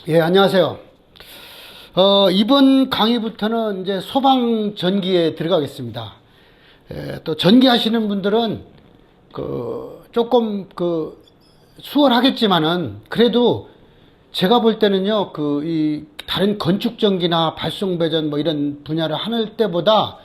예, 안녕하세요. 이번 강의부터는 이제 소방 전기에 들어가겠습니다. 또 전기 하시는 분들은 조금 수월하겠지만은 그래도 제가 볼 때는요, 이 다른 건축 전기나 발송 배전 뭐 이런 분야를 하는 때보다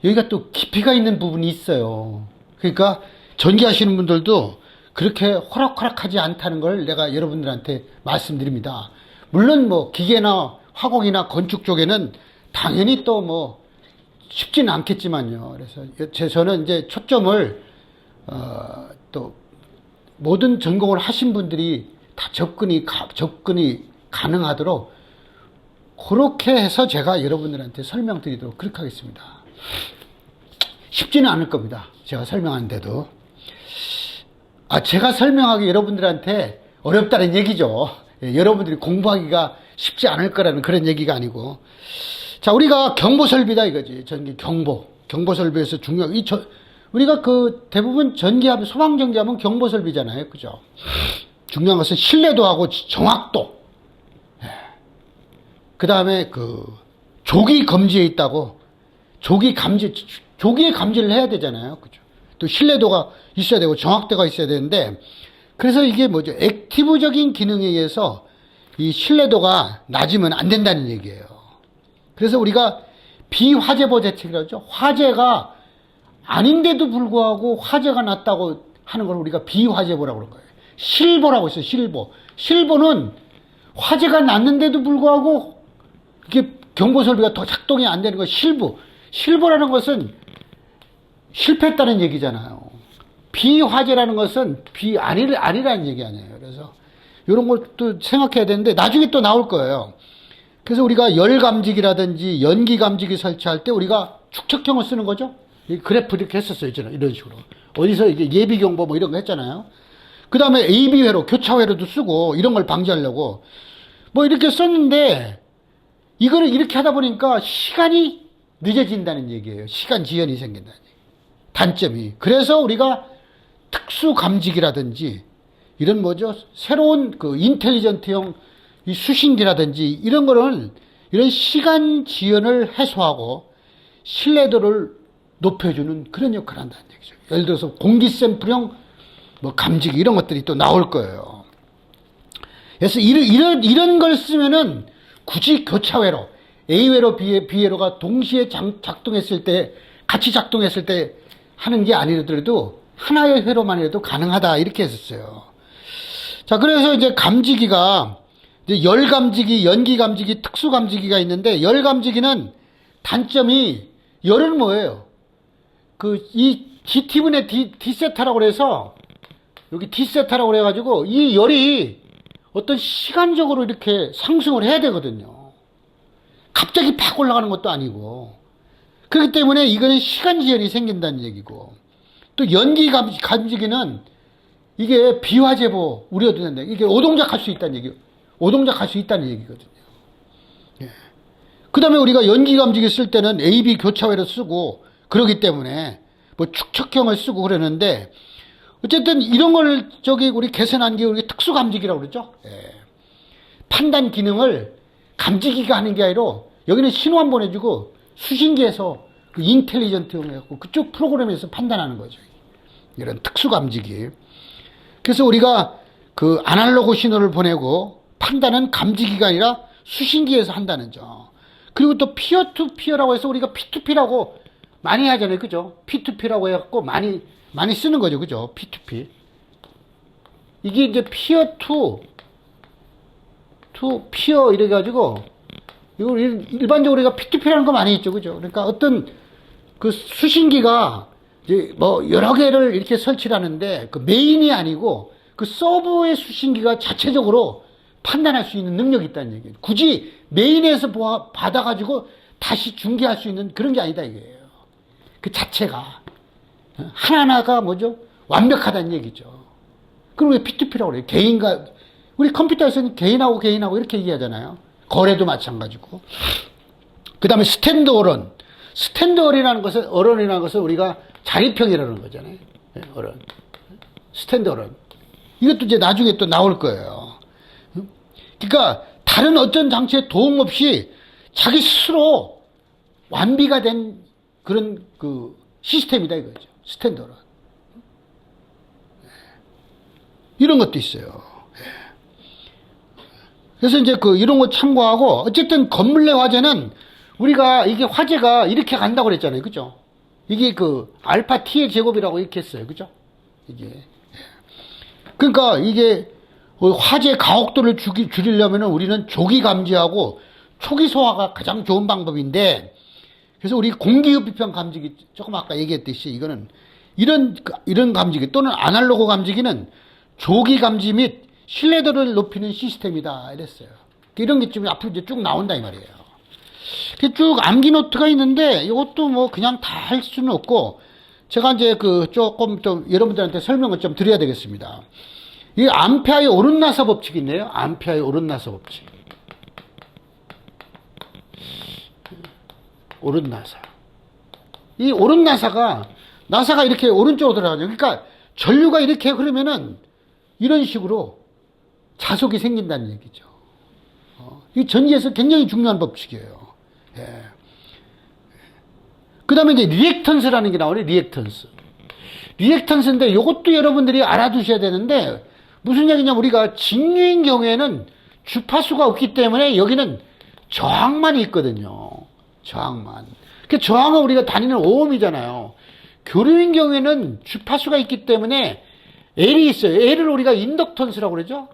여기가 또 깊이가 있는 부분이 있어요. 그러니까 전기 하시는 분들도 그렇게 호락호락하지 않다는 걸 내가 여러분들한테 말씀드립니다. 물론 뭐 기계나 화공이나 건축 쪽에는 당연히 또 뭐 쉽지는 않겠지만요. 그래서 저는 이제 초점을 또 모든 전공을 하신 분들이 다 접근이 가능하도록 그렇게 해서 제가 여러분들한테 설명드리도록 그렇게 하겠습니다. 쉽지는 않을 겁니다. 제가 설명하는데도. 제가 설명하기 여러분들한테 어렵다는 얘기죠. 여러분들이 공부하기가 쉽지 않을 거라는 그런 얘기가 아니고. 자, 우리가 경보설비다 이거지. 전기 경보설비에서 중요한, 우리가 대부분 전기하면, 소방전기하면 경보설비잖아요. 그죠? 중요한 것은 신뢰도하고 정확도. 그 다음에 조기 검지에 있다고, 조기에 감지를 해야 되잖아요. 그죠? 또 신뢰도가 있어야 되고 정확도가 있어야 되는데, 그래서 이게 뭐죠? 액티브적인 기능에 의해서 이 신뢰도가 낮으면 안 된다는 얘기예요. 그래서 우리가 비화재보 대책이라고 하죠. 화재가 아닌데도 불구하고 화재가 났다고 하는 걸 우리가 비화재보라고 그런 거예요. 실보라고 있어요. 실보는 화재가 났는데도 불구하고 이게 경보설비가 더 작동이 안 되는 거. 실보라는 것은 실패했다는 얘기잖아요. 비화재라는 것은 아니라는 얘기 아니에요. 그래서 이런 것도 생각해야 되는데 나중에 또 나올 거예요. 그래서 우리가 열 감지기라든지 연기 감지기 설치할 때 우리가 축척형을 쓰는 거죠. 그래프 이렇게 했었어요. 이런 식으로. 어디서 이게 예비 경보 뭐 이런 거 했잖아요. 그 다음에 AB회로, 교차회로도 쓰고 이런 걸 방지하려고 뭐 이렇게 썼는데 이거를 이렇게 하다 보니까 시간이 늦어진다는 얘기예요. 시간 지연이 생긴다는 얘기. 단점이. 그래서 우리가 특수 감지기라든지 이런 새로운 인텔리전트형 이 수신기라든지 이런 거는 이런 시간 지연을 해소하고 신뢰도를 높여주는 그런 역할을 한다는 얘기죠. 예를 들어서 공기 샘플형 감지기 이런 것들이 또 나올 거예요. 그래서 이런 걸 쓰면은 굳이 교차회로 A회로 B회로가 동시에 작동했을 때 같이 작동했을 때 하는 게 아니더라도 하나의 회로만 해도 가능하다 이렇게 했었어요. 자, 그래서 이제 감지기가 이제 열 감지기, 연기 감지기, 특수 감지기가 있는데 열 감지기는 단점이 열은 뭐예요? 이 D티분의 D세타라고 그래서 여기 D세타라고 그래가지고 이 열이 어떤 시간적으로 이렇게 상승을 해야 되거든요. 갑자기 팍 올라가는 것도 아니고. 그렇기 때문에 이거는 시간 지연이 생긴다는 얘기고. 또 연기 감지기는 이게 비화재보 우려도 된다. 이게 오동작 할 수 있다는 얘기예요. 오동작 할 수 있다는 얘기거든요. 예. 그 다음에 우리가 연기 감지기 쓸 때는 AB 교차회로 쓰고 그러기 때문에 축척형을 쓰고 그러는데 어쨌든 이런 걸 우리 개선한 게 우리 특수 감지기라고 그러죠. 예. 판단 기능을 감지기가 하는 게 아니라 여기는 신호만 보내주고 수신기에서 인텔리전트형 해갖고 그쪽 프로그램에서 판단하는 거죠. 이런 특수 감지기. 그래서 우리가 아날로그 신호를 보내고 판단은 감지기가 아니라 수신기에서 한다는 점. 그리고 또 피어 투 피어라고 해서 우리가 P2P라고 많이 하잖아요. 그죠? P2P라고 해갖고 많이 쓰는 거죠. 그죠? P2P. 이게 이제 피어 투 피어 이래가지고 이거 일반적으로 우리가 P2P라는 거 많이 있죠. 그죠? 그러니까 어떤 수신기가 이제 여러 개를 이렇게 설치를 하는데 메인이 아니고 서버의 수신기가 자체적으로 판단할 수 있는 능력이 있다는 얘기예요. 굳이 메인에서 받아가지고 다시 중계할 수 있는 그런 게 아니다 이거예요. 그 자체가 하나하나가 완벽하다는 얘기죠. 그럼 왜 P2P라고 그래요? 우리 컴퓨터에서는 개인하고 이렇게 얘기하잖아요. 거래도 마찬가지고. 그 다음에 어런이라는 것은 우리가 자립형이라는 거잖아요. 어런. 스탠드 어런. 이것도 이제 나중에 또 나올 거예요. 그러니까 다른 어떤 장치의 도움 없이 자기 스스로 완비가 된 그런 그 시스템이다 이거죠. 스탠더드. 이런 것도 있어요. 그래서 이제 이런 거 참고하고, 어쨌든 건물 내 화재는 우리가 이게 화재가 이렇게 간다고 그랬잖아요. 그죠? 이게 알파 T의 제곱이라고 이렇게 했어요. 그죠? 이게. 그러니까 이게 화재 가혹도를 줄이려면 우리는 조기 감지하고 초기 소화가 가장 좋은 방법인데, 그래서 우리 공기흡입형 감지기, 조금 아까 얘기했듯이 이거는 이런 감지기 또는 아날로그 감지기는 조기 감지 및 신뢰도를 높이는 시스템이다 이랬어요. 이런 게 좀 앞으로 이제 쭉 나온다 이 말이에요. 쭉 암기 노트가 있는데 이것도 뭐 그냥 다 할 수는 없고, 제가 이제 조금 좀 여러분들한테 설명을 좀 드려야 되겠습니다. 이 암페어의 오른나사 법칙이 있네요. 암페어의 오른나사 법칙. 오른나사. 이 오른나사가 이렇게 오른쪽으로 들어가죠. 그러니까 전류가 이렇게 흐르면은 이런 식으로 자속이 생긴다는 얘기죠. 이 전기에서 굉장히 중요한 법칙이에요. 예. 그 다음에 이제 리액턴스라는 게 나오네, 리액턴스. 리액턴스인데 이것도 여러분들이 알아두셔야 되는데, 무슨 얘기냐면 우리가 직류인 경우에는 주파수가 없기 때문에 여기는 저항만 있거든요. 저항만. 그 저항은 우리가 다니는 오음이잖아요. 교류인 경우에는 주파수가 있기 때문에 L이 있어요. L을 우리가 인덕턴스라고 그러죠.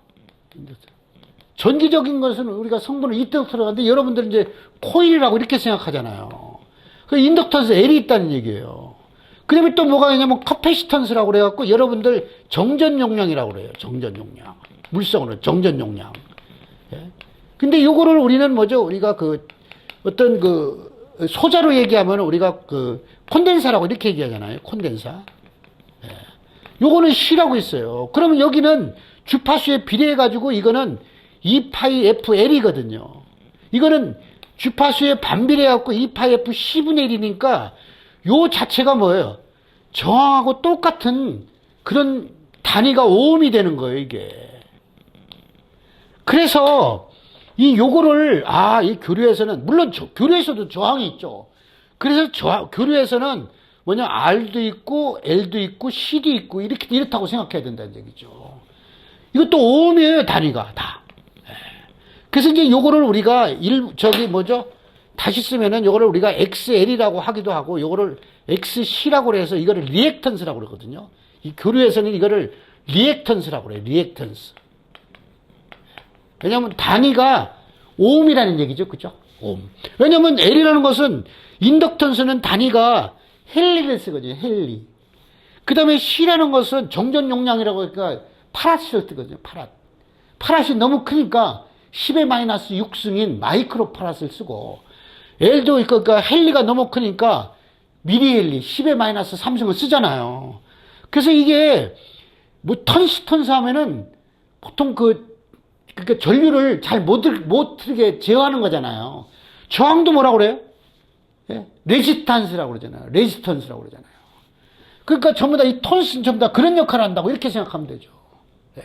전기적인 것은 우리가 성분을 인덕턴스라고 하는데 여러분들은 이제 코일이라고 이렇게 생각하잖아요. 그 인덕턴스 L이 있다는 얘기예요. 그 다음에 또 뭐가 있냐면 커패시턴스라고 그래갖고 여러분들 정전 용량이라고 그래요. 정전 용량. 물성으로 정전 용량. 예? 근데 요거를 우리는 뭐죠? 우리가 어떤 소자로 얘기하면 우리가 콘덴사라고 이렇게 얘기하잖아요. 콘덴사. 예. 요거는 C라고 있어요. 그러면 여기는 주파수에 비례해가지고 이거는 2파이FL이거든요. 이거는 주파수에 반비례해갖고 2파이F 10분의 1이니까 요 자체가 뭐예요? 저항하고 똑같은 그런 단위가 오음이 되는 거예요, 이게. 그래서 요거를, 이 교류에서는, 물론 교류에서도 저항이 있죠. 그래서 교류에서는 뭐냐, R도 있고, L도 있고, C도 있고, 이렇다고 생각해야 된다는 얘기죠. 이것도 오음이에요, 단위가, 다. 그래서 이제 요거를 우리가, 다시 쓰면은 요거를 우리가 XL이라고 하기도 하고, 요거를 XC라고 해서 이거를 리액턴스라고 그러거든요. 이 교류에서는 이거를 리액턴스라고 그래요, 리액턴스. 왜냐면 단위가 오음이라는 얘기죠. 그죠? 오음. 왜냐면 L이라는 것은 인덕턴스는 단위가 헨리를 쓰거든요. 헨리. 그 다음에 C라는 것은 정전 용량이라고 하니까 파라시를 쓰거든요. 파랏이 너무 크니까 10의 마이너스 6승인 마이크로 파랏을 쓰고, L도 그러니까 헨리가 너무 크니까 미리 헨리 10의 마이너스 3승을 쓰잖아요. 그래서 이게 뭐 턴스 하면은 보통 그러니까 전류를 잘 못 틀게 제어하는 거잖아요. 저항도 뭐라고 그래요? 예? 레지스턴스라고 그러잖아요. 레지스턴스라고 그러잖아요. 그러니까 전부 다 이 톤스는 전부 다 그런 역할을 한다고 이렇게 생각하면 되죠. 예.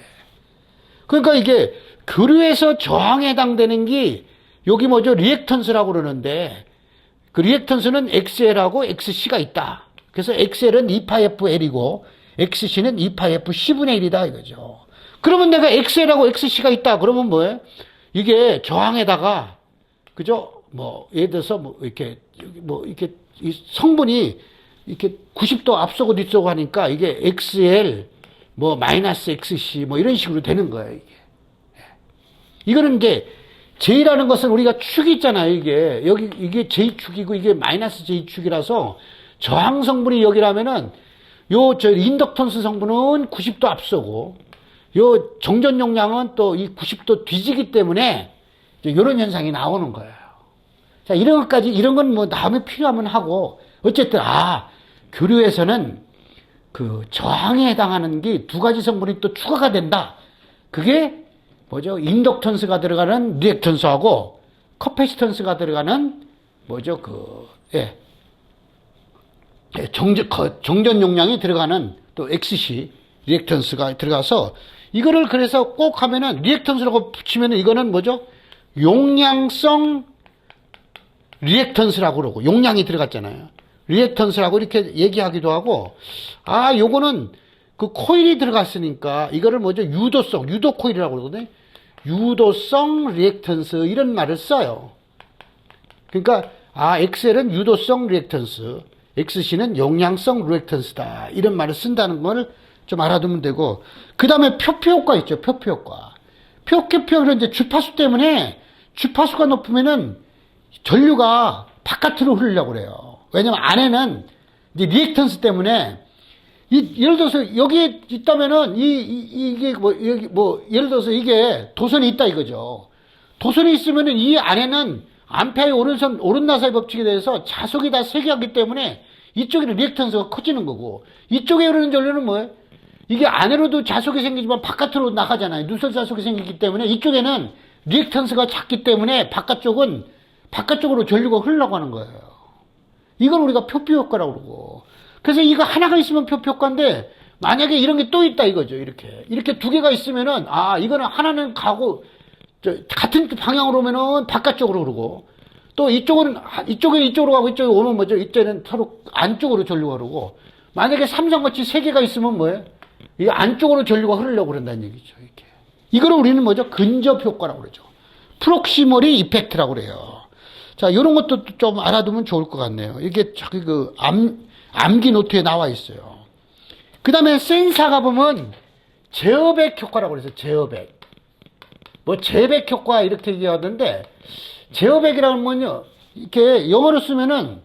그러니까 이게 교류에서 저항에 해당되는 게 여기 뭐죠? 리액턴스라고 그러는데, 그 리액턴스는 XL하고 XC가 있다. 그래서 XL은 2파이FL이고 XC는 2파이F 10분의 1이다 이거죠. 그러면 내가 XL하고 XC가 있다. 그러면 뭐예요? 이게 저항에다가, 그죠? 예를 들어서 이렇게 이 성분이 이렇게 90도 앞서고 뒤서고 하니까 이게 XL, 마이너스 XC, 이런 식으로 되는 거예요, 이게. 이거는 이제, J라는 것은 우리가 축이 있잖아요, 이게. 이게 J축이고 이게 마이너스 J축이라서 저항 성분이 여기라면은 인덕턴스 성분은 90도 앞서고, 정전 용량은 또 이 90도 뒤지기 때문에 이런 현상이 나오는 거예요. 자, 이런 건 다음에 필요하면 하고, 어쨌든, 교류에서는 저항에 해당하는 게 두 가지 성분이 또 추가가 된다. 그게 뭐죠? 인덕턴스가 들어가는 리액턴스하고 커패시턴스가 들어가는 정전 용량이 들어가는 또 XC 리액턴스가 들어가서 이거를 그래서 꼭 하면은 리액턴스라고 붙이면은 이거는 뭐죠? 용량성 리액턴스라고 그러고, 용량이 들어갔잖아요. 리액턴스라고 이렇게 얘기하기도 하고, 아, 요거는 그 코일이 들어갔으니까 이거를 뭐죠? 유도성, 유도 코일이라고 그러거든요. 유도성 리액턴스 이런 말을 써요. 그러니까 아, XL은 유도성 리액턴스, XC는 용량성 리액턴스다. 이런 말을 쓴다는 걸 좀 알아두면 되고, 그 다음에 표피 효과 있죠. 표피 효과. 표피는 이제 주파수 때문에 주파수가 높으면은 전류가 바깥으로 흐르려고 그래요. 왜냐면 안에는 이제 리액턴스 때문에 예를 들어서 여기에 있다면은 이게 예를 들어서 이게 도선이 있다 이거죠. 도선이 있으면은 이 안에는 암페어의 오른나사의 법칙에 대해서 자속이 다 세개하기 때문에 이쪽에 리액턴스가 커지는 거고, 이쪽에 흐르는 전류는 뭐예요? 이게 안으로도 자속이 생기지만 바깥으로 나가잖아요. 누설 자속이 생기기 때문에 이쪽에는 리액턴스가 작기 때문에 바깥쪽으로 전류가 흐르려고 하는 거예요. 이걸 우리가 표피 효과라고 그러고. 그래서 이거 하나가 있으면 표피 효과인데, 만약에 이런 게 또 있다 이거죠. 이렇게 두 개가 있으면은, 아, 이거는 하나는 가고, 같은 방향으로 오면은 바깥쪽으로 흐르고, 또 이쪽은 이쪽으로 가고, 이쪽에 오면 뭐죠? 이때는 서로 안쪽으로 전류가 흐르고, 만약에 삼성같이 세 개가 있으면 뭐예요? 이 안쪽으로 전류가 흐르려고 그런다는 얘기죠. 이렇게. 이거를 우리는 뭐죠? 근접 효과라고 그러죠. 프록시머리 이펙트라고 그래요. 자, 요런 것도 좀 알아두면 좋을 것 같네요. 이게 저기 암기 노트에 나와 있어요. 그 다음에 센서가 보면 제어백 효과라고 그래서 제어백. 제백 효과 이렇게 얘기하던데, 제어백이라는 건요, 이렇게 영어로 쓰면은,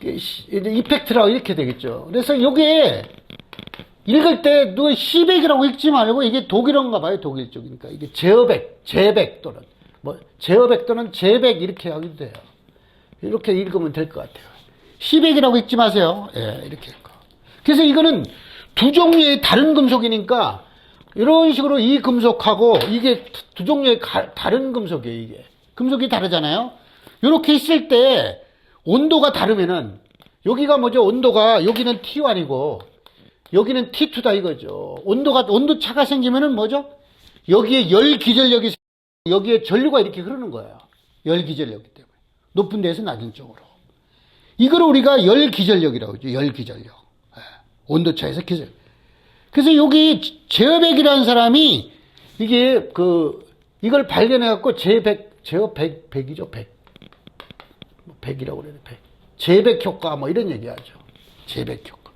이펙트라고 이렇게 되겠죠. 그래서 요게, 읽을 때 누가 시백이라고 읽지 말고 이게 독일어인가 봐요. 독일 쪽이니까. 이게 제백 또는, 제어백 또는 제백 이렇게 하기도 돼요. 이렇게 읽으면 될 것 같아요. 시백이라고 읽지 마세요. 예, 이렇게. 그래서 이거는 두 종류의 다른 금속이니까 이런 식으로 이 금속하고 이게 두 종류의 다른 금속이에요, 이게. 금속이 다르잖아요. 이렇게 있을 때 온도가 다르면은 여기가 뭐죠? 온도가 여기는 T1이고 여기는 T2다 이거죠. 온도 차가 생기면은 뭐죠? 여기에 열 기전력이 여기에 전류가 이렇게 흐르는 거예요. 열 기전력이기 때문에. 높은 데에서 낮은 쪽으로. 이걸 우리가 열 기전력이라고 하죠. 열 기전력. 온도 차에서 기전. 그래서 여기 제어백이라는 사람이 이게 이걸 발견해 갖고 제어백이죠. 백이라고 그래요. 제백 효과 이런 얘기하죠. 제백 효과.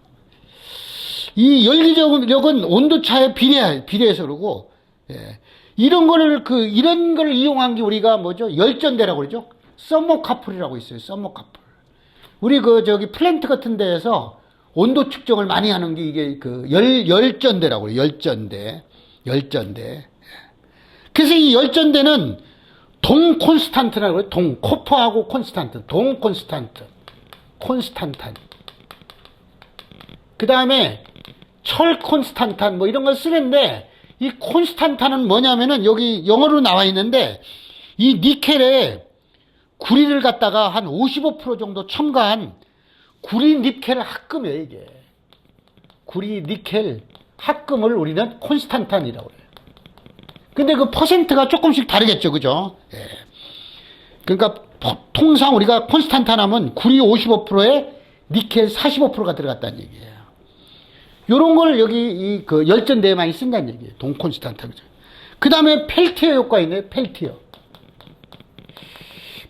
이 열기전력은 온도차에 비례해서 그러고, 예. 이런 걸 이용한 게 우리가 뭐죠? 열전대라고 그러죠? 서모카플이라고 있어요. 서모카플. 우리 플랜트 같은 데에서 온도 측정을 많이 하는 게 이게 열전대라고 그래요. 열전대. 그래서 이 열전대는 동 콘스탄트라고 그래요. 코퍼하고 콘스탄트. 동 콘스탄탄. 그 다음에 철 콘스탄탄 이런 걸 쓰는데, 이 콘스탄탄은 뭐냐면은 여기 영어로 나와 있는데, 이 니켈에 구리를 갖다가 한 55% 정도 첨가한 구리 니켈 합금이에요, 이게. 구리 니켈 합금을 우리는 콘스탄탄이라고 해요. 근데 그 퍼센트가 조금씩 다르겠죠, 그죠? 예. 그러니까 통상 우리가 콘스탄탄 하면 구리 55%에 니켈 45%가 들어갔다는 얘기예요. 요런 걸 여기 열전대에 많이 쓴다는 얘기예요. 동콘스탄탄. 그 다음에 펠티어 효과 있네요, 펠티어.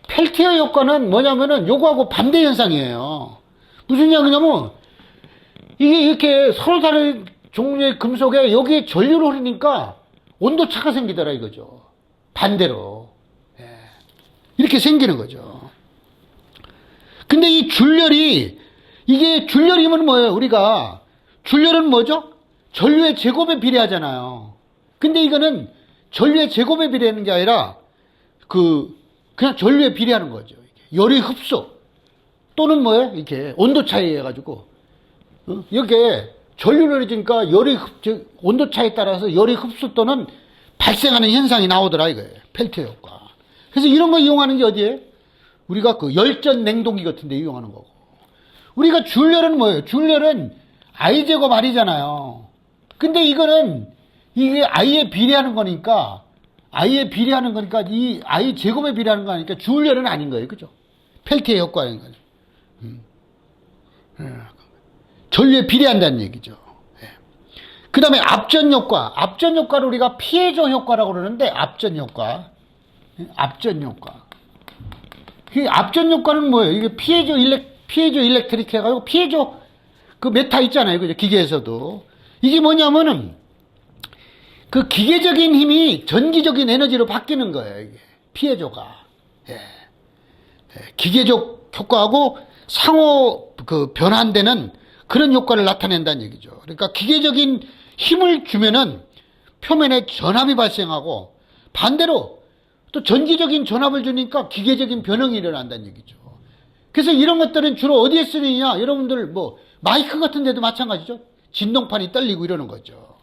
펠티어 효과는 뭐냐면은 요거하고 반대 현상이에요. 무슨 이야기냐면, 이게 이렇게 서로 다른 종류의 금속에 여기에 전류를 흐르니까 온도차가 생기더라 이거죠. 반대로. 예. 이렇게 생기는 거죠. 근데 이 이게 줄열이면 뭐예요? 우리가 줄열은 뭐죠? 전류의 제곱에 비례하잖아요. 근데 이거는 전류의 제곱에 비례하는 게 아니라 그냥 전류에 비례하는 거죠. 열의 흡수 또는 뭐예요? 이렇게 온도 차이에 해가지고 이렇게 전류를 해주니까 온도 차이에 따라서 열의 흡수 또는 발생하는 현상이 나오더라 이거예요. 펠티어 효과. 그래서 이런 거 이용하는 게 어디에? 우리가 열전 냉동기 같은 데 이용하는 거고. 우리가 줄열은 뭐예요? 줄열은 I 제곱 R이잖아요. 근데 이거는 이게 I에 비례하는 거니까, I에 비례하는 거니까, 이 I 제곱에 비례하는 거니까 주울열은 아닌 거예요. 그죠? 펠티의 효과인 거죠. 전류에 비례한다는 얘기죠. 그 다음에 압전 효과. 압전 효과를 우리가 피에조 효과라고 그러는데, 압전 효과. 압전 효과. 그 압전 효과는 뭐예요? 이게 피에조 일렉트릭 해가지고, 피에조 그 메타 있잖아요. 그죠? 기계에서도. 이게 뭐냐면은, 그 기계적인 힘이 전기적인 에너지로 바뀌는 거예요. 이게. 피에조가. 기계적 효과하고 상호 그 변환되는 그런 효과를 나타낸다는 얘기죠. 그러니까 기계적인 힘을 주면은 표면에 전압이 발생하고 반대로 또 전기적인 전압을 주니까 기계적인 변형이 일어난다는 얘기죠. 그래서 이런 것들은 주로 어디에 쓰느냐? 여러분들 뭐 마이크 같은 데도 마찬가지죠. 진동판이 떨리고 이러는 거죠.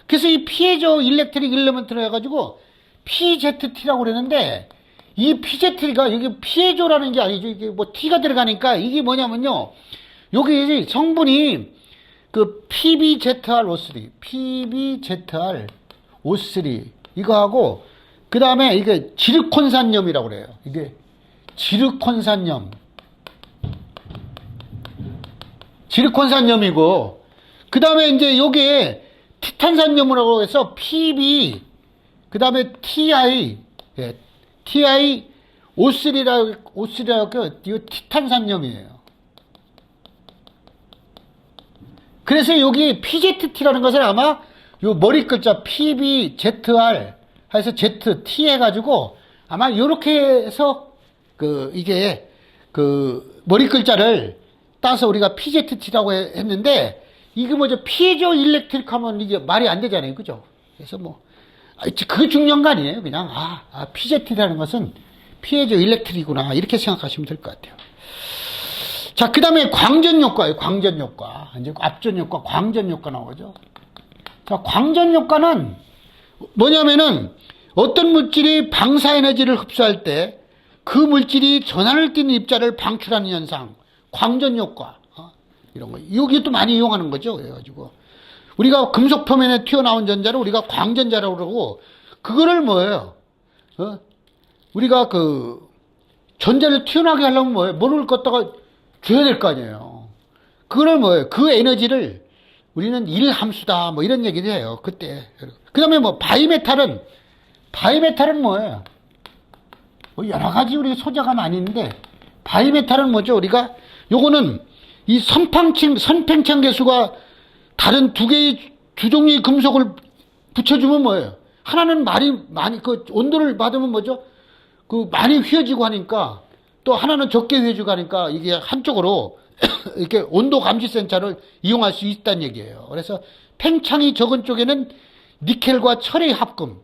그래서 이 피에조 일렉트릭 일레먼트를 해가지고 PZT라고 그러는데 이 PZT가 여기 피에조라는 게 아니죠. 이게 뭐 T가 들어가니까 이게 뭐냐면요. 여기 성분이 그 PbZrO3, PbZrO3 이거하고 그 다음에 이게 지르콘산염이라고 그래요. 이게 지르콘산염이고 그 다음에 이제 여기에 티탄산염이라고 해서 PB 그 다음에 TiO3라고 이거 티탄산염이에요. 그래서 여기 PZT라는 것을 아마 요 머리 글자 PBZR 해서 ZT 해가지고 아마 요렇게 해서 이게 머리 글자를 따서 우리가 PZT라고 했는데 이게 뭐죠? 피에조 일렉트릭 하면 이게 말이 안 되잖아요. 그죠? 그래서 그게 중요한 거 아니에요. 그냥, PZT라는 것은 피에조 일렉트릭이구나. 이렇게 생각하시면 될 것 같아요. 자, 그 다음에 광전 효과예요. 광전 효과. 이제 압전 효과, 광전 효과 나오죠. 자, 광전 효과는 뭐냐면은 어떤 물질이 방사 에너지를 흡수할 때 그 물질이 전하를 띠는 입자를 방출하는 현상. 광전 효과. 이런 거. 여기 또 많이 이용하는 거죠. 그래가지고. 우리가 금속 표면에 튀어나온 전자를 우리가 광전자라고 그러고, 그거를 뭐예요? 우리가 전자를 튀어나게 하려면 뭐예요? 뭐를 갖다가 줘야 될 거 아니에요. 그거를 뭐예요? 그 에너지를 우리는 일함수다. 뭐 이런 얘기를 해요. 그때. 그 다음에 바이메탈은 뭐예요? 여러 가지 우리 소재가 많이 있는데, 바이메탈은 뭐죠? 우리가, 요거는 이 선팽창 계수가 다른 두 종류의 금속을 붙여주면 뭐예요? 하나는 많이, 온도를 받으면 뭐죠? 많이 휘어지고 하니까, 또 하나는 적게 휘어지고 하니까, 이게 한쪽으로, 이렇게 온도 감지 센서를 이용할 수 있다는 얘기예요. 그래서 팽창이 적은 쪽에는 니켈과 철의 합금,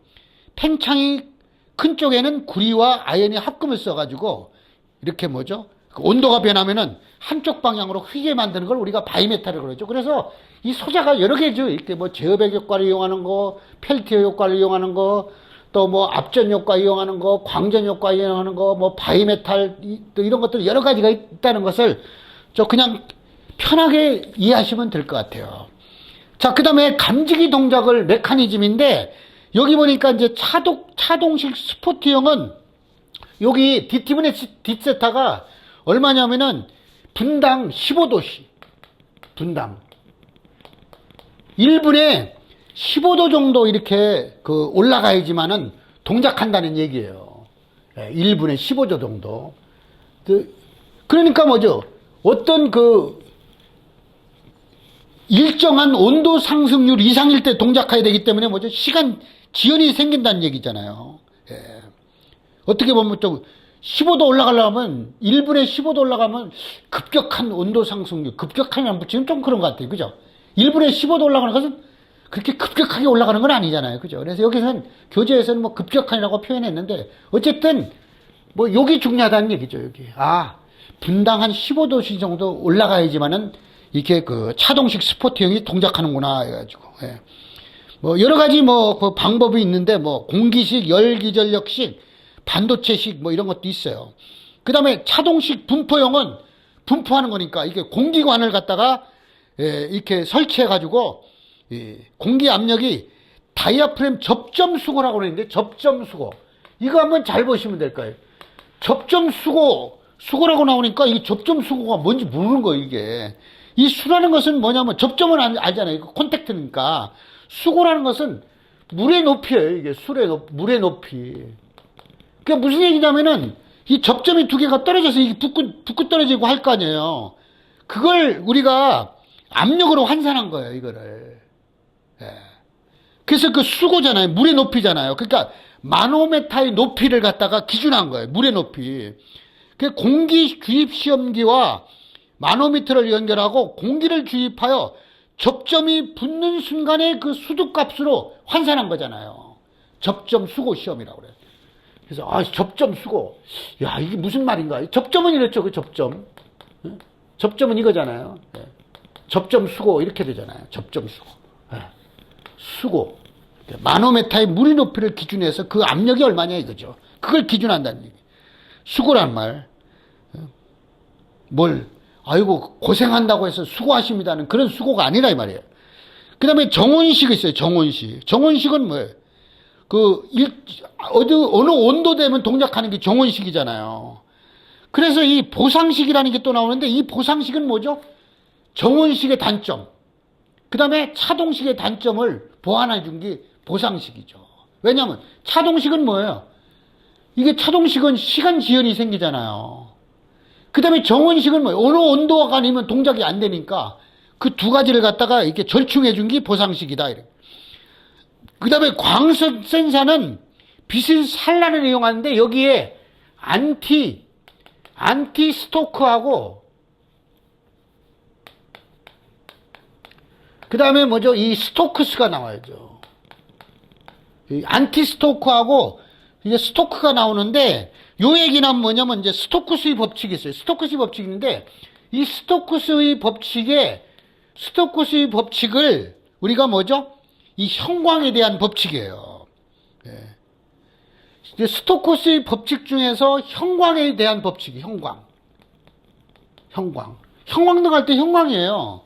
팽창이 큰 쪽에는 구리와 아연의 합금을 써가지고, 이렇게 뭐죠? 온도가 변하면은 한쪽 방향으로 휘게 만드는 걸 우리가 바이메탈을 그러죠. 그래서 이 소재가 여러 개죠. 이렇게 제어백 효과를 이용하는 거, 펠티어 효과를 이용하는 거, 또 압전 효과 이용하는 거, 광전 효과 이용하는 거, 바이메탈, 또 이런 것들 여러 가지가 있다는 것을 그냥 편하게 이해하시면 될 것 같아요. 자, 그 다음에 감지기 동작을 메커니즘인데, 여기 보니까 이제 차동식 스포트형은 여기 DT분의 D세타가 얼마냐면은 분당 15도씨. 분당. 1분에 15도 정도 이렇게 올라가야지만은 동작한다는 얘기예요. 1분에 15도 정도. 그러니까 뭐죠? 어떤 일정한 온도 상승률 이상일 때 동작해야 되기 때문에 뭐죠? 시간 지연이 생긴다는 얘기잖아요. 어떻게 보면 또 15도 올라가려면 1분에 15도 올라가면 급격한 온도 상승률, 급격하면 붙이면 좀 그런 것 같아요. 그죠? 1분에 15도 올라가는 것은 그렇게 급격하게 올라가는 건 아니잖아요. 그죠? 그래서 여기서는 교재에서는 급격한이라고 표현했는데 어쨌든 여기 중요하다는 얘기죠. 여기. 분당 한 15도씨 정도 올라가야지만은 이렇게 차동식 스포트형이 동작하는구나 해가지고. 여러 가지 방법이 있는데 공기식, 열기전력식, 반도체식 이런 것도 있어요. 그 다음에 차동식 분포형은 분포하는 거니까 이게 공기관을 갖다가 이렇게 설치해 가지고 공기 압력이 다이아프램 접점수고라고 그러는데, 접점수고. 이거 한번 잘 보시면 될 거예요. 접점수고라고 나오니까 이 접점수고가 뭔지 모르는 거예요, 이게. 이 수라는 것은 뭐냐면, 접점은 알잖아요. 이거 콘택트니까. 수고라는 것은 물의 높이예요, 이게. 물의 높이. 그러니까 무슨 얘기냐면은, 이 접점이 두 개가 떨어져서 이게 붙고 떨어지고 할 거 아니에요. 그걸 우리가 압력으로 환산한 거예요, 이거를. 예. 그래서 그 수고잖아요. 물의 높이잖아요. 그러니까 마노메타의 높이를 갖다가 기준한 거예요. 물의 높이. 그 공기 주입 시험기와 마노미터를 연결하고 공기를 주입하여 접점이 붙는 순간에 그 수득값으로 환산한 거잖아요. 접점 수고 시험이라고 그래요. 그래서 접점 수고. 야, 이게 무슨 말인가? 접점은 이랬죠. 그 접점. 접점은 이거잖아요. 접점 수고 이렇게 되잖아요. 접점 수고. 수고. 마노메타의 물의 높이를 기준해서 그 압력이 얼마냐 이거죠. 그걸 기준한다는 얘기. 수고란 말. 아이고 고생한다고 해서 수고하십니다는 그런 수고가 아니라 이 말이에요. 그 다음에 정원식이 있어요. 정원식. 정원식은 뭐예요? 어느 온도 되면 동작하는 게 정원식이잖아요. 그래서 이 보상식이라는 게 또 나오는데, 이 보상식은 뭐죠? 정원식의 단점. 그 다음에 차동식의 단점을 보완해 준 게 보상식이죠. 왜냐하면 차동식은 뭐예요? 이게 차동식은 시간 지연이 생기잖아요. 그 다음에 정원식은 뭐예요? 어느 온도가 아니면 동작이 안 되니까 그 두 가지를 갖다가 이렇게 절충해 준 게 보상식이다. 그 다음에 광선 센서는 빛의 산란을 이용하는데, 여기에 안티 스토크하고, 그 다음에 뭐죠? 이 스토크스가 나와야죠. 이 안티 스토크하고 이게 스토크가 나오는데, 요 얘기는 뭐냐면 이제 스토크스의 법칙이 있어요. 스토크스의 법칙인데, 이 스토크스의 법칙을 우리가 뭐죠? 이 형광에 대한 법칙이에요. 이제 스토크스의 법칙 중에서 형광에 대한 법칙이 형광 등할 때 형광이에요.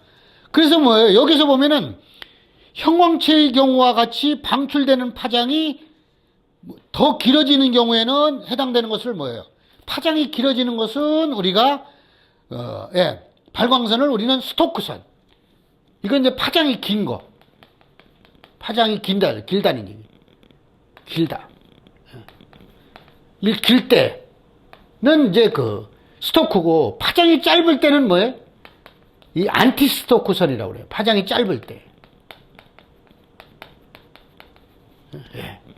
그래서 뭐예요? 여기서 보면은 형광체의 경우와 같이 방출되는 파장이 더 길어지는 경우에는 해당되는 것을 뭐예요? 파장이 길어지는 것은 우리가 발광선을 우리는 스토크선. 이건 이제 파장이 긴 거. 파장이 길다는 얘기. 길다. 길 때는 이제 그 스토크고, 파장이 짧을 때는 뭐예요? 이 안티 스토크선이라고 그래요. 파장이 짧을 때.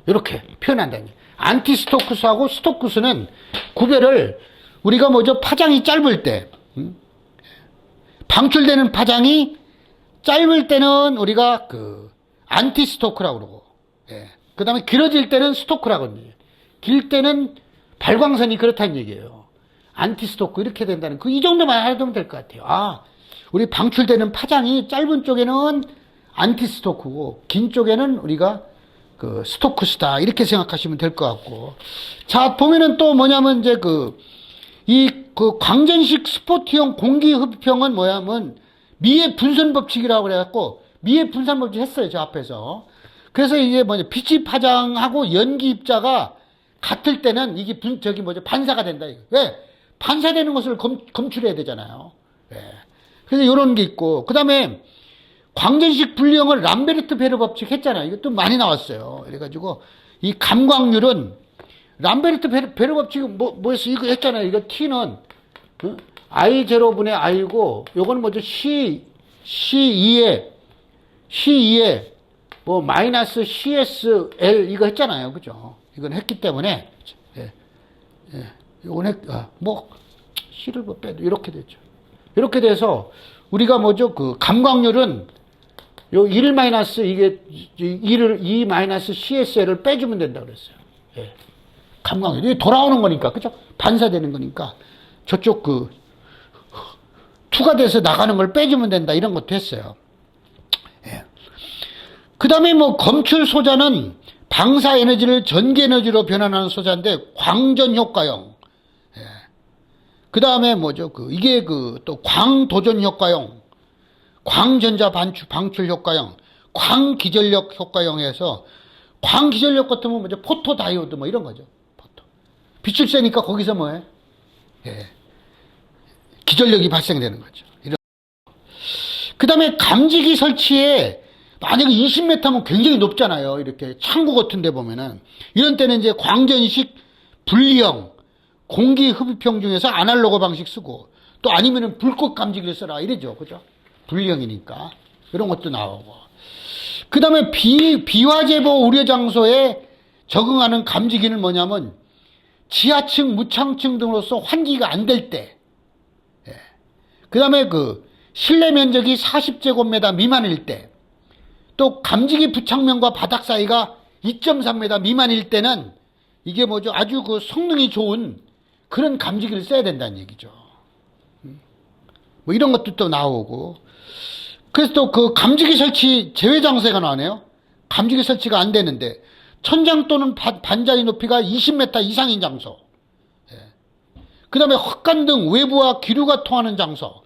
이렇게 표현한다는 얘기. 안티 스토크스하고 스토크스는 구별을 우리가 뭐죠? 파장이 짧을 때, 방출되는 파장이 짧을 때는 우리가 그 안티 스토크라고 그러고, 그 다음에 길어질 때는 스토크라고 합니다. 길 때는 발광선이 그렇다는 얘기예요. 안티 스토크 이렇게 된다는, 이 정도만 알아두면 될 것 같아요. 우리 방출되는 파장이 짧은 쪽에는 안티 스토크고, 긴 쪽에는 우리가 그 스토크스다 이렇게 생각하시면 될 것 같고. 자, 보면은 또 뭐냐면 이제 그 광전식 스포트형 공기 흡입형은 뭐냐면 미의 분선 법칙이라고 그래갖고, 미의 분산 법칙 했어요, 저 앞에서. 그래서 이게 빛이 파장하고 연기 입자가 같을 때는 이게 반사가 된다. 왜? 반사되는 것을 검출해야 되잖아요. 그래서 이런 게 있고, 그 다음에 광전식 분리형을 람베르트 베르 법칙 했잖아요. 이것도 많이 나왔어요. 그래가지고 이 감광률은 람베르트 베르 법칙은 뭐였어? 이거 했잖아요. 이거 T는 I0분의 I고, 요거는 뭐죠? C2에 마이너스 CSL 이거 했잖아요. 그죠? 이건 했기 때문에, 요건 C를 빼도 이렇게 됐죠. 이렇게 돼서 우리가 뭐죠? 그 감광률은 요 1 마이너스 이게 2 마이너스 CSL을 빼주면 된다고 그랬어요. 감광률이 돌아오는 거니까, 그죠? 반사되는 거니까 저쪽 투가 돼서 나가는 걸 빼주면 된다, 이런 것도 했어요. 그 다음에 검출 소자는 방사 에너지를 전기 에너지로 변환하는 소자인데, 광전 효과형. 그 다음에 뭐죠? 또 광도전 효과형, 광전자 방출 효과형, 광기전력 효과형에서 광기전력 같으면 뭐죠? 포토다이오드 뭐 이런 거죠. 포토. 빛을 쐬니까 거기서 뭐해? 예. 기전력이 발생되는 거죠. 그 다음에 감지기 설치에 만약에 20m면 굉장히 높잖아요. 이렇게 창구 같은 데 보면은. 이런 때는 이제 광전식 분리형, 공기 흡입형 중에서 아날로그 방식 쓰고, 또 아니면은 불꽃 감지기를 써라. 이러죠. 그죠? 분리형이니까. 이런 것도 나오고. 그 다음에 비화재보 우려 장소에 적응하는 감지기는 뭐냐면, 지하층, 무창층 등으로서 환기가 안 될 때. 예. 그 다음에 실내 면적이 40제곱미터 미만일 때, 또 감지기 부착면과 바닥 사이가 2.3m 미만일 때는 이게 뭐죠? 아주 성능이 좋은 그런 감지기를 써야 된다는 얘기죠. 뭐 이런 것도 또 나오고. 그래서 또 감지기 설치 제외 장소가 나오네요. 감지기 설치가 안 되는데, 천장 또는 반자리 높이가 20m 이상인 장소. 예. 그 다음에 헛간 등 외부와 기류가 통하는 장소,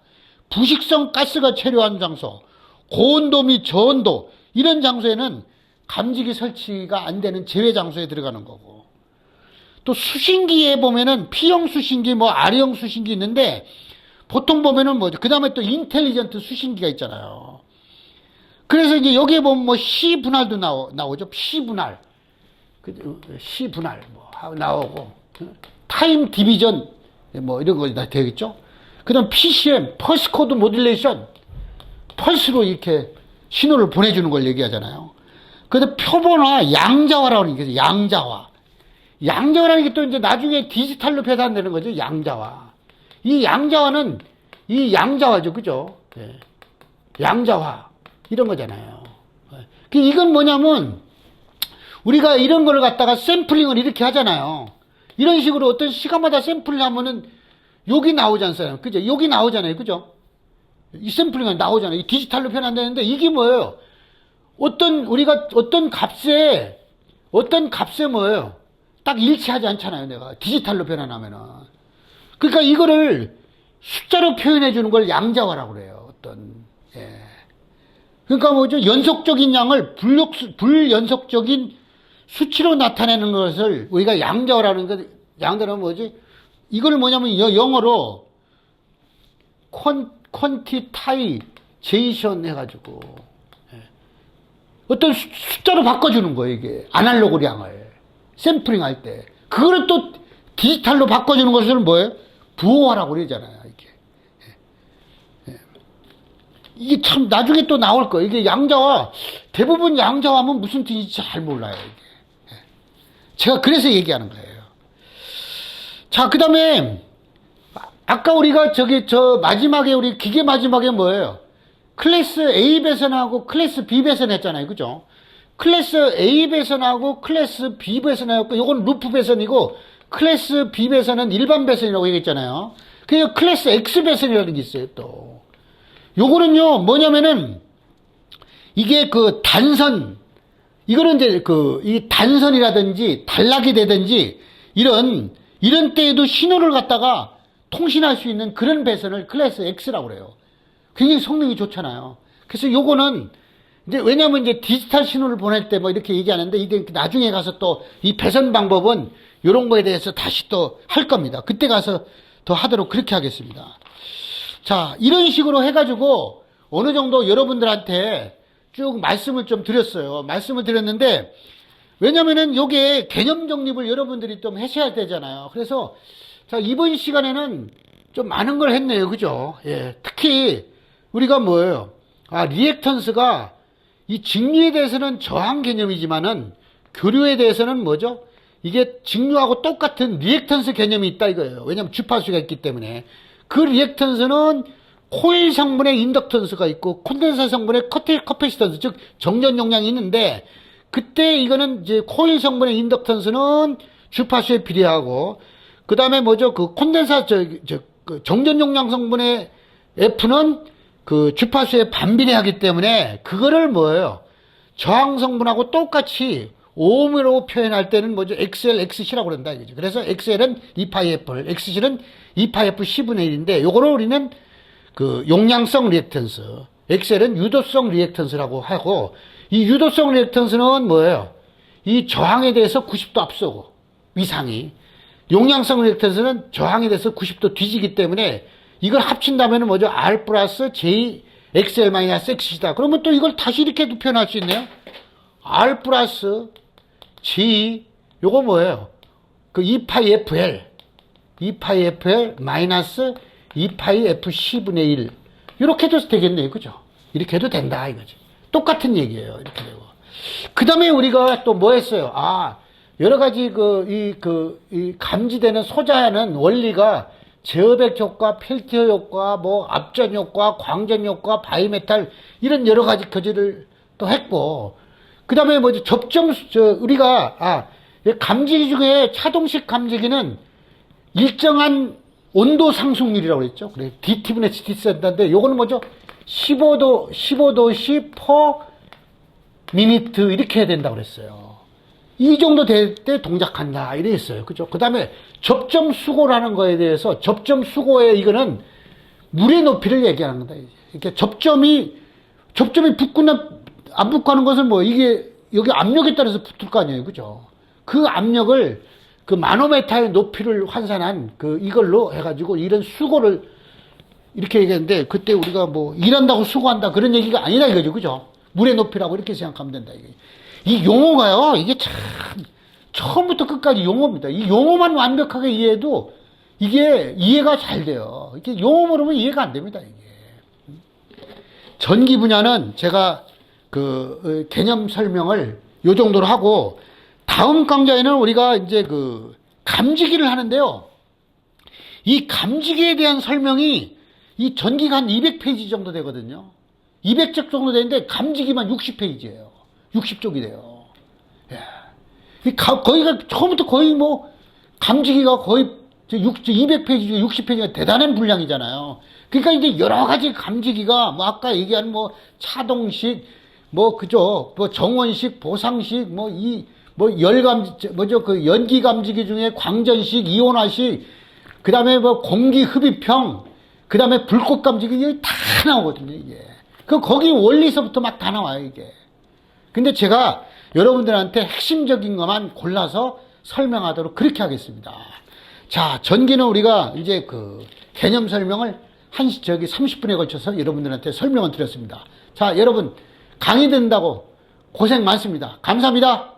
부식성 가스가 체류하는 장소, 고온도 및 저온도, 이런 장소에는 감지기 설치가 안 되는 제외 장소에 들어가는 거고. 또 수신기에 보면은 P형 수신기, R형 수신기 있는데, 보통 보면은 뭐죠? 그 다음에 또 인텔리전트 수신기가 있잖아요. 그래서 이제 여기에 보면 C 분할도 나오죠. C 분할. C 분할 나오고. 타임 디비전, 이런 거 다 되겠죠? 그 다음 PCM, 펄스 코드 모듈레이션. 펄스로 이렇게 신호를 보내주는 걸 얘기하잖아요. 그래서 표본화, 양자화라는 게 있어요. 양자화. 양자화라는 게 또 이제 나중에 디지털로 배산되는 거죠. 양자화. 이 양자화는, 이 양자화죠. 그죠? 예. 양자화. 이런 거잖아요. 이건 뭐냐면, 우리가 이런 거를 갖다가 샘플링을 이렇게 하잖아요. 이런 식으로 어떤 시간마다 샘플을 하면은, 여기 나오지 않아요. 그죠? 여기 나오잖아요. 그죠? 이 샘플링은 나오잖아요. 이 디지털로 표현한다는데 이게 뭐예요? 우리가 어떤 값에 뭐예요? 딱 일치하지 않잖아요. 내가 디지털로 변환하면은. 그러니까 이거를 숫자로 표현해 주는 걸 양자화라고 그래요. 예. 그러니까 뭐죠? 연속적인 양을 불연속적인 수치로 나타내는 것을 우리가 양자화라는 거, 양자화는 뭐지? 이걸 뭐냐면 영어로 퀀티타이제이션 해가지고 어떤 숫자로 바꿔주는 거예요. 이게 아날로그량을 샘플링 할 때 그거를 또 디지털로 바꿔주는 것을 뭐예요? 부호화라고 그러잖아요. 이게 참 나중에 또 나올 거예요. 이게 양자화, 대부분 양자화하면 무슨 뜻인지 잘 몰라요. 이게. 제가 그래서 얘기하는 거예요. 자, 그 다음에 아까 우리가 마지막에 우리 기계 마지막에 뭐예요? 클래스 A 배선하고 클래스 B 배선 했잖아요. 그죠? 클래스 A 배선하고 클래스 B 배선하고 요건 루프 배선이고 클래스 B 배선은 일반 배선이라고 얘기했잖아요. 그래서 클래스 X 배선이라는 게 있어요. 또 요거는요 뭐냐면은 이게 단선, 이거는 이제 이 단선이라든지 단락이 되든지 이런 때에도 신호를 갖다가 통신할 수 있는 그런 배선을 클래스 X라고 그래요. 굉장히 성능이 좋잖아요. 그래서 요거는 이제 왜냐면 이제 디지털 신호를 보낼 때 이렇게 얘기하는데 이게 나중에 가서 또 이 배선 방법은 요런 거에 대해서 다시 또 할 겁니다. 그때 가서 더 하도록 그렇게 하겠습니다. 자, 이런 식으로 해가지고 어느 정도 여러분들한테 쭉 말씀을 좀 드렸어요. 말씀을 드렸는데 왜냐면은 요게 개념 정립을 여러분들이 좀 하셔야 되잖아요. 그래서 자, 이번 시간에는 좀 많은 걸 했네요. 그죠? 예. 특히 우리가 뭐예요? 리액턴스가 이 직류에 대해서는 저항 개념이지만은 교류에 대해서는 뭐죠? 이게 직류하고 똑같은 리액턴스 개념이 있다 이거예요. 왜냐면 주파수가 있기 때문에. 그 리액턴스는 코일 성분의 인덕턴스가 있고 콘덴서 성분의 커패시턴스, 즉 정전 용량이 있는데 그때 이거는 이제 코일 성분의 인덕턴스는 주파수에 비례하고 그 다음에 뭐죠? 콘덴서 정전 용량 성분의 F는 주파수에 반비례하기 때문에 그거를 뭐예요? 저항 성분하고 똑같이 오음으로 표현할 때는 뭐죠? XL, XC라고 그런다 이거죠. 그래서 XL은 2파이F, XC는 2파이F 10분의 1인데 요거를 우리는 용량성 리액턴스, XL은 유도성 리액턴스라고 하고 이 유도성 리액턴스는 뭐예요? 이 저항에 대해서 90도 앞서고, 위상이. 용량성 리액턴스는 저항에 대해서 90도 뒤지기 때문에 이걸 합친다면 뭐죠? R 플러스 J XL 마이너스 X이다. 그러면 또 이걸 다시 이렇게도 표현할 수 있네요. R 플러스 G, 요거 뭐예요? 그 2파이 FL, 2파이 FL 마이너스 2파이 FC분의 1. 이렇게 해도 되겠네요. 그죠? 이렇게 해도 된다, 이거지. 똑같은 얘기예요. 이렇게 되고. 그 다음에 우리가 또 뭐 했어요? 여러 가지 이 감지되는 소자하는 원리가 제어백 효과, 펠티어 효과, 뭐 압전 효과, 광전 효과, 바이메탈 이런 여러 가지 교재를 또 했고, 그 다음에 뭐지 우리가 감지기 중에 차동식 감지기는 일정한 온도 상승률이라고 그랬죠. 그래 DT분의 HT센터인데 요거는 뭐죠? 15도씨 퍼 미니트 이렇게 해야 된다고 그랬어요. 이 정도 될 때 동작한다 이랬어요. 그죠? 그 다음에 접점 수고라는 거에 대해서 접점 수고에 이거는 물의 높이를 얘기하는 거다. 이렇게 접점이 붙거나 안 붙고 하는 것은 뭐 이게 여기 압력에 따라서 붙을 거 아니에요. 그죠? 그 압력을 그 마노메타의 높이를 환산한 이걸로 해가지고 이런 수고를 이렇게 얘기했는데, 그때 우리가 뭐 일한다고 수고한다 그런 얘기가 아니라 이거죠. 그죠? 물의 높이라고 이렇게 생각하면 된다. 이 용어가요, 이게 참 처음부터 끝까지 용어입니다. 이 용어만 완벽하게 이해해도 이게 이해가 잘 돼요. 이게 용어 모르면 이해가 안 됩니다. 이게 전기 분야는 제가 개념 설명을 요 정도로 하고, 다음 강좌에는 우리가 이제 감지기를 하는데요. 이 감지기에 대한 설명이 이 전기가 한 200페이지 정도 되거든요. 200쪽 정도 되는데 감지기만 60페이지예요. 60쪽이 돼요. 거기가 처음부터 거의 뭐 감지기가 거의 200페이지 중에 60페이지가 대단한 분량이잖아요. 그러니까 이제 여러 가지 감지기가 뭐 아까 얘기한 뭐 차동식 뭐 그죠? 뭐 정원식, 보상식 연기 감지기 중에 광전식, 이온화식, 그 다음에 뭐 공기 흡입형, 그 다음에 불꽃 감지기, 이게 다 나오거든요, 이게. 거기 원리서부터 막 다 나와요, 이게. 근데 제가 여러분들한테 핵심적인 것만 골라서 설명하도록 그렇게 하겠습니다. 자, 전기는 우리가 이제 개념 설명을 30분에 걸쳐서 여러분들한테 설명을 드렸습니다. 자, 여러분, 강의 듣는다고 고생 많습니다. 감사합니다.